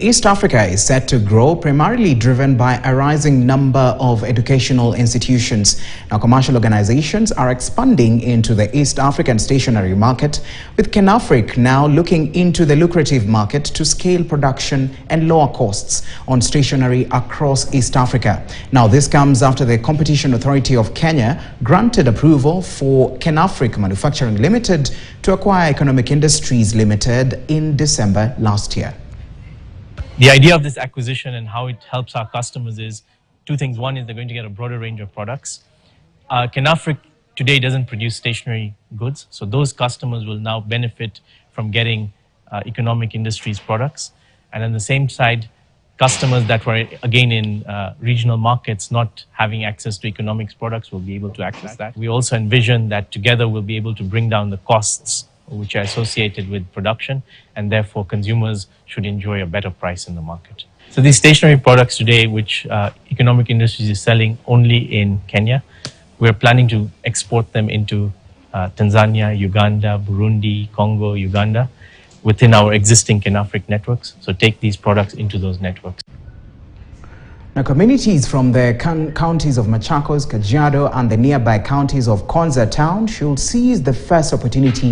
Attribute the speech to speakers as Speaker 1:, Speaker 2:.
Speaker 1: East Africa is set to grow, primarily driven by a rising number of educational institutions. Now, commercial organizations are expanding into the East African stationery market, with Kenafric now looking into the lucrative market to scale production and lower costs on stationery across East Africa. Now, this comes after the Competition Authority of Kenya granted approval for Kenafric Manufacturing Limited to acquire Economic Industries Limited in December last year.
Speaker 2: The idea of this acquisition and how it helps our customers is two things. One is they're going to get a broader range of products. Kenafric today doesn't produce stationery goods, so those customers will now benefit from getting Economic Industries products. And on the same side, customers that were again in regional markets not having access to Economics products will be able to access that. We also envision that together we'll be able to bring down the costs which are associated with production, and therefore consumers should enjoy a better price in the market. So these stationery products today, which Economic Industries is selling only in Kenya, we're planning to export them into Tanzania, Uganda, Burundi, Congo, Uganda, within our existing Kenafric networks. So take these products into those networks.
Speaker 1: Now, communities from the counties of Machakos, Kajiado, and the nearby counties of Konza Town should seize the first opportunities